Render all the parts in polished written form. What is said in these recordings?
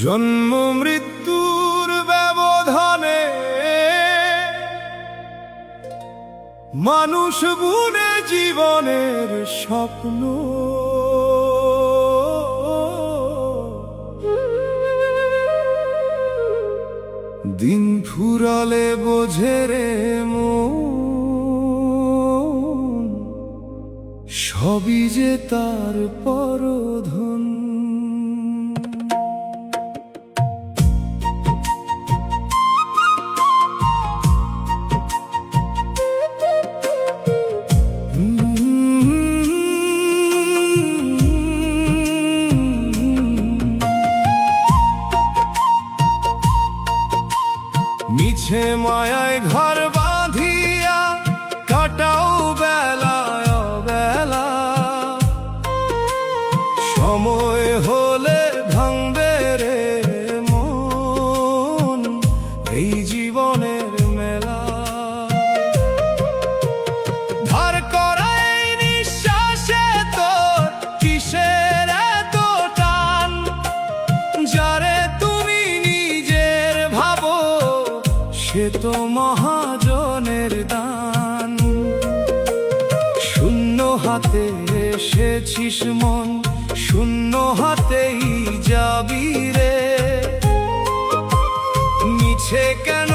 জন্ম মৃত্যুর ব্যবধানে মানুষ বুনে জীবনের স্বপ্ন। দিন ফুরালে বোঝে রে মন, সবই যে তার পরধন। মিছে মায়ায় ঘর বাঁধিয়া কাটাও বেলায় অবেলা, সময় হলে ভাঙবে রে মন এই জীবনের মেলা। ধার করা এই নিঃশ্বাসে তোর কিসের এত টান, যারে তুমি নিজের ভাবো সে তো মহাজনের দান। শূন্য হাতে এসেছিস মন, শূন্য হাতেই যাবি রে। মিছে কেন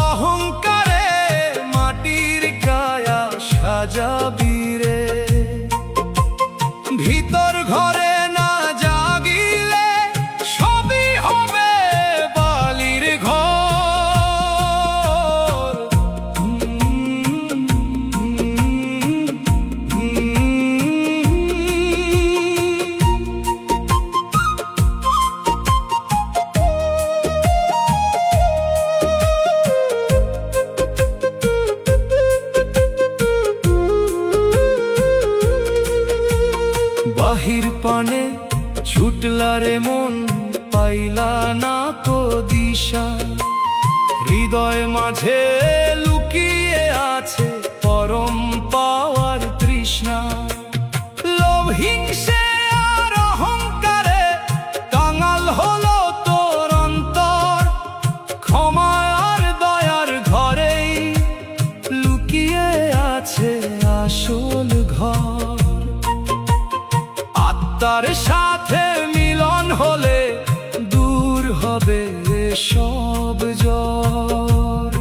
অহংকারে মাটির কায়া সাজাবি রে। ভিতর ঘরে না জাগিলে সবই হবে বালির ঘর। বাহির পানে ছুটলা রে মন, পাইলা না তো দিশা। হৃদয় মাঝে লুকিয়ে আছে পরম পাওয়ার তৃষ্ণা। লোভ হিংসে আর অহংকারে কাঙাল হলো তোর অন্তর। ক্ষমা আর দয়ার ঘরেই লুকিয়ে আছে আসল ঘর। তার সাথে মিলন হলে দূর হবে সব জ্বর।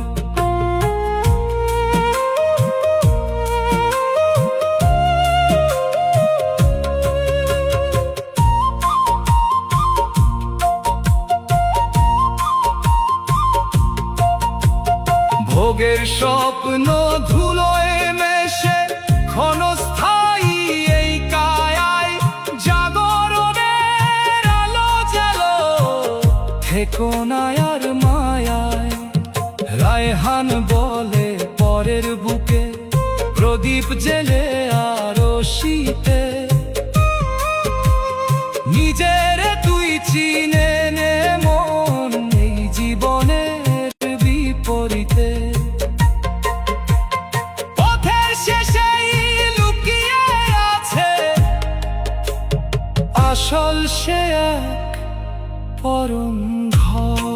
ভোগের স্বপ্ন ধুলোয় মেশে ক্ষণস্থায়ী এই কায়ায়। জাগরণের আলো জ্বালো থেকো না আর মায়ায়। রায়হান বলে পরের বুকে প্রদীপ জেলে আরো শীতে। নিজের তুই চিনে নে মন এই জীবনের বিপরীতে। পথের শেষেই লুকিয়ে আছে আসল সে এক পরম ঘর।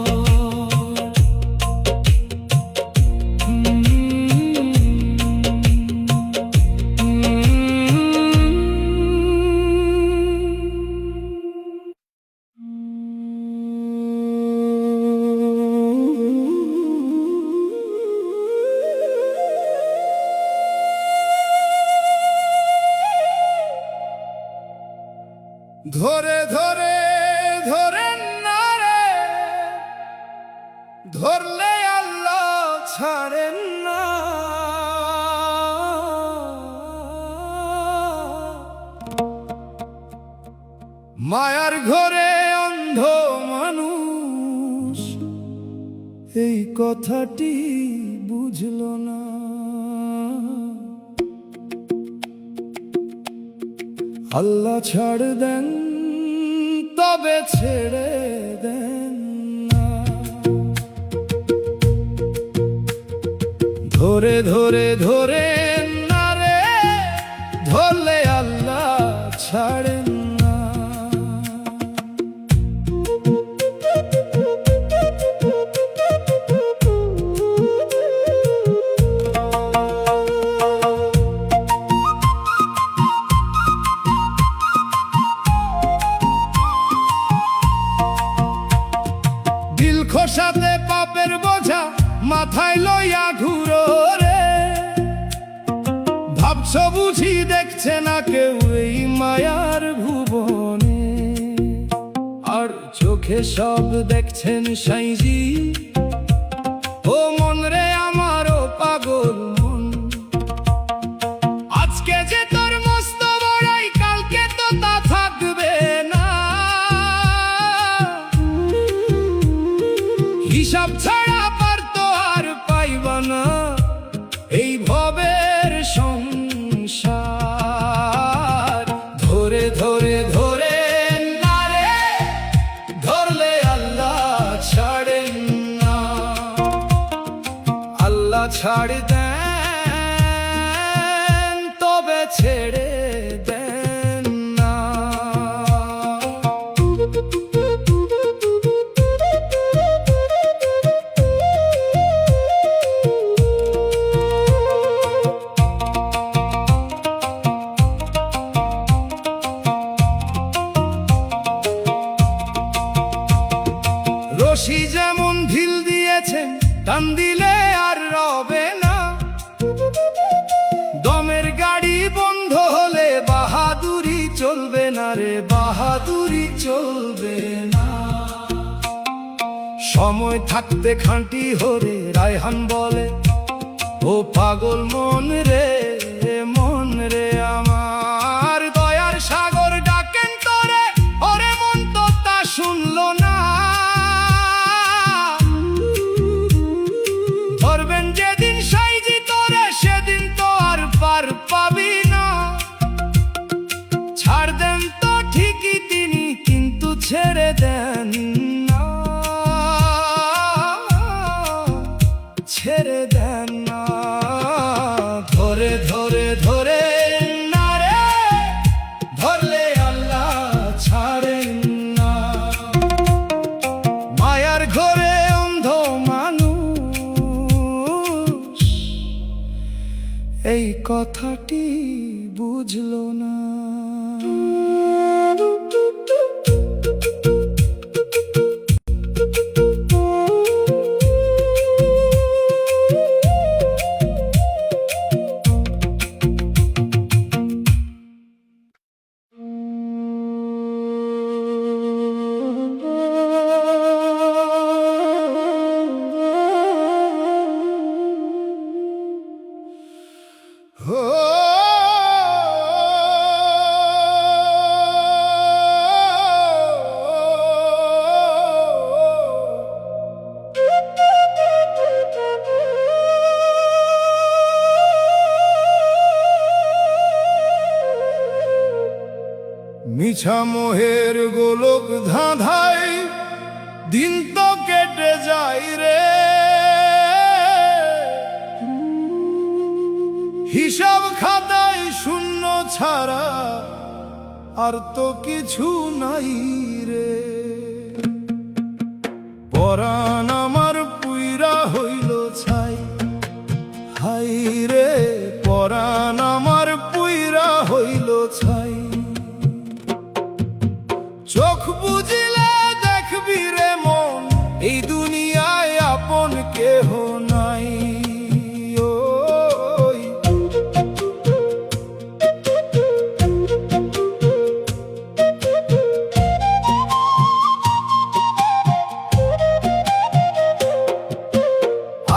ধরে ধরে ধরে না রে, ধরলে আল্লাহ ছাড়েন না। মায়ার ঘরে অন্ধ মানুষ এই কথাটি বুঝল না। আল্লাহ ছাড় দেন তবে ছেড়ে দেন না। ধরে ধরে ধরে না রে, ধরলে আল্লাহ ছাড়েন না। দিল খোসাতে পাপের বোঝা মাথায় লইয়া ঘুরো রে। ভাবছ বুঝি দেখছে না কেউ এই মায়ার ভুবনে, আর চোখে সব দেখছেন সাইজি। ও মন রে আমারও পাগল মন, আজকে যে তোর মস্ত বড়াই কালকে তো তা থাকবে না। হিসাব ছাড়া পার তো আর পাইবা না এই ভবের সংসার। ধরে ধরে ধরে না রে, ধরলে আল্লাহ ছাড়েন না। আল্লাহ ছাড় দেন তবে ছেড়ে দেন না। রশি যেমন ঢিল দিয়েছেন টান দিলে আর রবে না। দমের গাড়ি বন্ধ হলে বাহাদুরি চলবে না রে, বাহাদুরি চলবে না। সময় থাকতে খাঁটি হরে রায়হান বলে, ও পাগল মন রে, মন রে আমার দয়ার সাগর ডাকেন তোরে। ওরে মন তো তা শুনলো না। ধরবেন যেদিন সাইজি তোরে সেদিন তো আর পার পাবি না। ছাড় দেন তো ঠিকই তিনি, কিন্তু ছেড়ে দেন না, ছেড়ে দেন না। ধরে ধরে ধরে না রে, ধরলে আল্লাহ ছাড়েন না। মায়ার ঘরে অন্ধ মানুষ এই কথাটি বুঝলো না। মিছা মোহের গোলক ধাঁধায় দিন তো কেটে যায় রে। হিসাব খাতায় শূন্য ছাড়া আর তো কিছু নাই রে। পরাণ আমার পুইরা হইল ছাই, হাই রে পরাণ আমার পুইরা হইল ছাই। চোখ বুঝিলে দেখবি রে মন, এই দুনিয়ায় আপন কেহ নাই।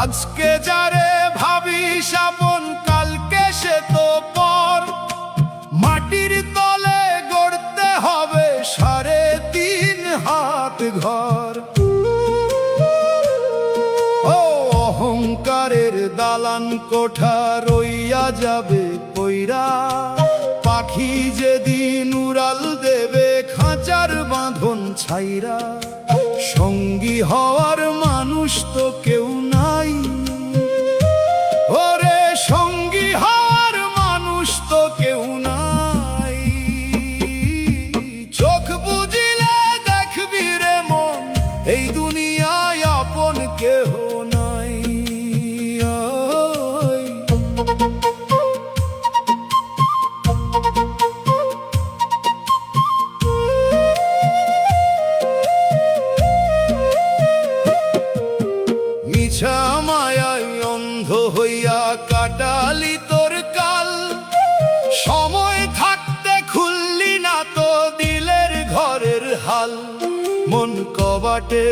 আজকে যারে ভাবিস আপন কালকে সে তো পর। মাটির তলে গড়তে হবে 3.5 হাত ঘর। ও অহংকারের দালান কোঠা রইয়া যাবে কইরা। পাখি যেদিন উড়াল দেবে খাঁচার বাঁধন ছাইরা। সঙ্গী হওয়ার মানুষ তো কেউ নাই, ওরে সঙ্গী হওয়ার মানুষ তো কেউ নাই। চোখ বুঝিলে দেখবি রে মন, এই দুনিয়ায় আপন কেহ নাই।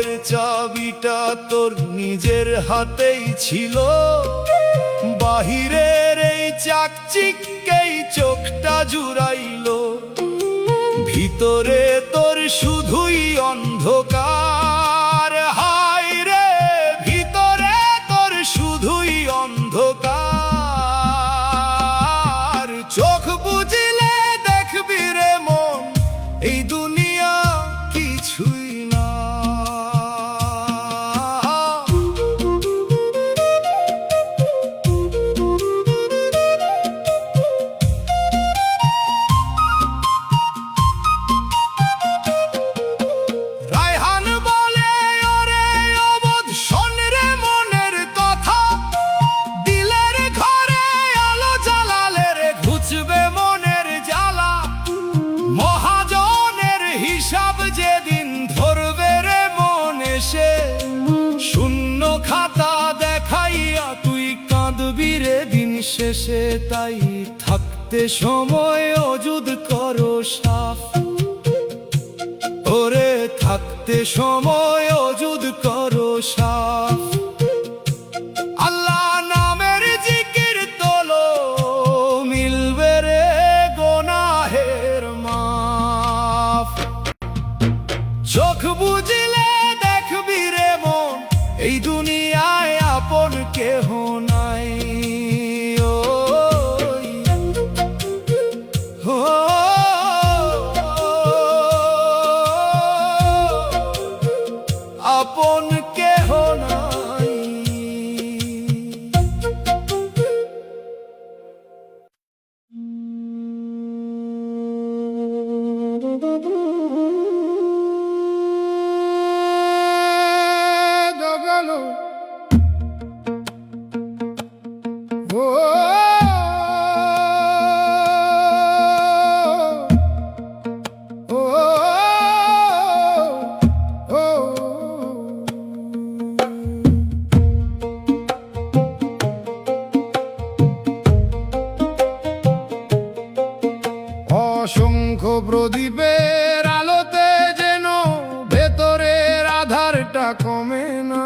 ঘরের চাবিটা তোর নিজের হাতেই ছিল, বাহিরের এই চাকচিক্যেই চোখটা জুড়াইলো, ভিতরে তোর শুধুই অন্ধকার। হায় রে, ভিতরে তোর শুধুই অন্ধকার। চোখ বুঝিলে দেখবি রে মন, এই দুনিয়া কিছুই না। রায়হান বলে, ওরে অবোধ শোন রে মনের কথা, দিলের ঘরে আলো জ্বালালে রে ঘুচবে মনের জ্বালা। মহাজনের হিসাব যেদিন ধরবে রে মন এসে, শূন্য খাতা দেখাইয়া তুই কাঁদবি রে দিন শেষে। তাই থাকতে সময় অজুদ করো সাফ, ওরে থাকতে সময় অজুদ করো সাফ। আল্লাহ নামের জিকির তোলো, মিলবে রে গোনাহের মাফ। চোখ বুঝলে দেখবি রে মন, এই দুনিয়ায় আপন কেহ নাই। আপন কেহ নাই। দগালো ও অসংখ্য প্রদীপের আলোতে যেন ভেতরের আধারটা কমে না।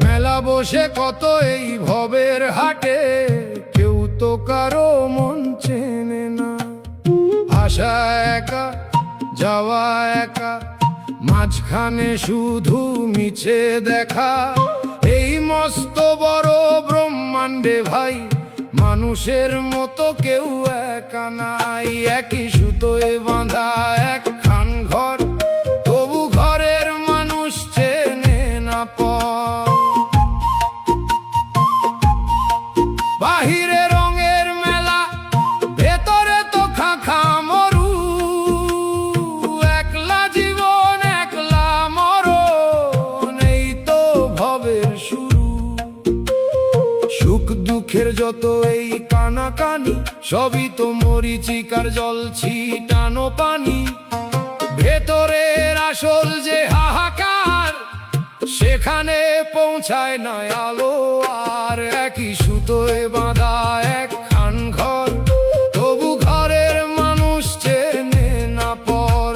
মেলা বসে কত এই ভবের হাটে, কেউ তো কারো মন চেনে না। আসা একা, যাওয়া একা, মাঝখানে শুধু মিছে দেখা। এই মস্ত বড় ব্রহ্মাণ্ডে ভাই, মানুষের মতো কেউ একা নাই। একই সুতোয় বাঁধা একখান ঘর, তবু ঘরের মানুষ চেনে না পর। বাহিরে রঙের মেলা, ভেতরে তো খাখা মরু। একলা জীবন একলা মরণ, এই তো ভবের শুরু। সুখ দুঃখের যত এই কানাকানি, সবই তো মরিচিকার জল ছিটানো পানি। ভেতরের আসল যে হাহাকার, সেখানে পৌঁছায় না আলো আর। একই সুতোয় বাঁধা একখান ঘর, তবু ঘরের মানুষ চেনে না পর।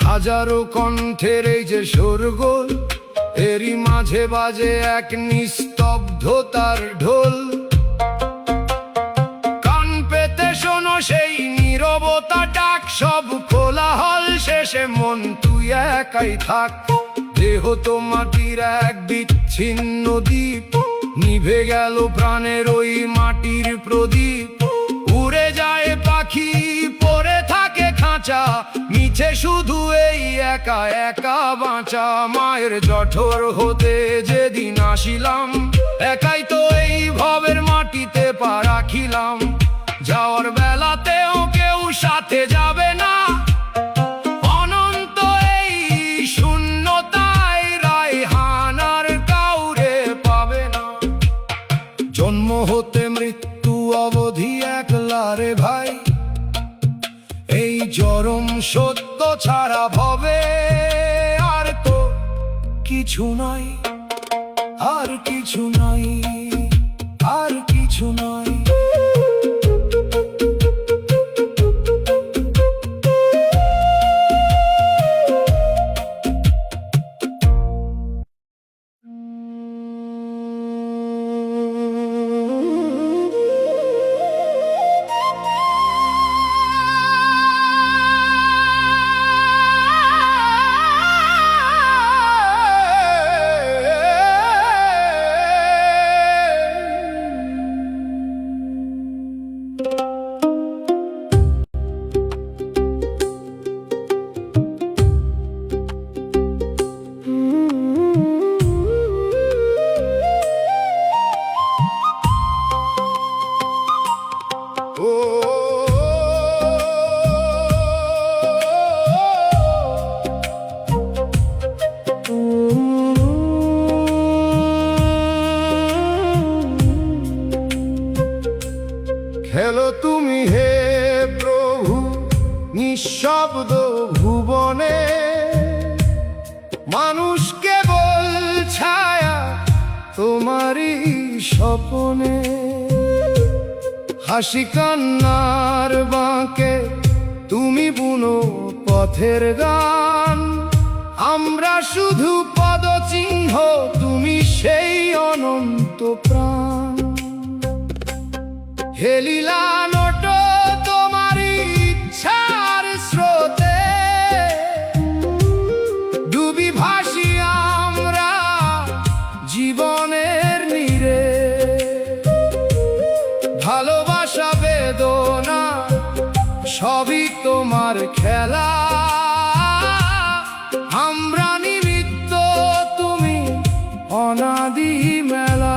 হাজারো কণ্ঠের এই যে শোরগোল, এরই মাঝে বাজে এক নিস্তব্ধতার ঢোল। কান পেতে শোনো সেই নীরবতা ডাক, সব কোলাহল শেষে মন তুই একাই থাক। দেহ তো মাটির এক বিচ্ছিন্ন দ্বীপ, নিভে গেল প্রাণের ওই মাটির প্রদীপ। উড়ে যায় পাখি, পড়ে থাকে খাঁচা, মিছে শুধু এই একা একা বাঁচা। মায়ের জঠর হতে যেদিন আসিলাম, একাই তো এই ভবের মাটিতে পা রাখিলাম। যাওয়ার বেলাতেও কেউ সাথে যাবে না, অনন্ত এই শূন্যতায় রায়হান আর কাউরে পাবে না। জন্ম হতে মৃত্যু অবধি একলা রে ভাই, এই চরম সত্য ছাড়া ভবে আর তো কিছু নাই, আর কিছু নাই, আর কিছু নাই। খেলো তুমি হে প্রভু নিঃশব্দ ভুবনে, মানুষ কেবল ছায়া তোমারই স্বপনে। হাসি কান্নার বাঁকে তুমি বুনো পথের গান, আমরা শুধু পদচিহ্ন, তুমি সেই অনন্ত প্রাণ। হেলিলা নোটো তোমারই ইচ্ছার স্রোতে, ডুবি ভাসি আমরা জীবনের নীড়ে। ভালোবাসা বেদনা সবই তোমার খেলা, আমরা নিমিত্ত তুমি অনাদি মেলা।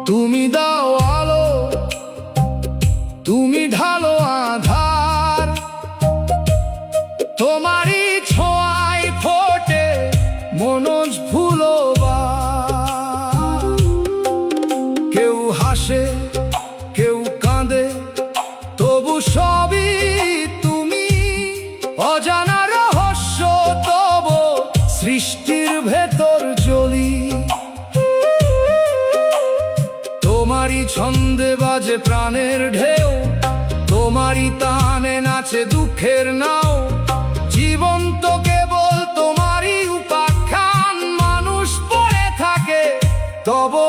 তুমি দাও আলো, তুমি ঢালো আধার, তোমারই ছোঁয়ায় ফোটে মনোজ ফুলবার। কেউ হাসে কেউ কাঁদে, তবু সবই তুমি অজানা রহস্য, তবু সৃষ্টির ভেতর জ্বলি। তোমারই ছন্দে বাজে প্রাণের ঢেউ, তোমারই তানে নাচে দুঃখের নাও। জীবন তো কেবল তোমারই উপাখ্যান, মানুষ পড়ে থাকে তবু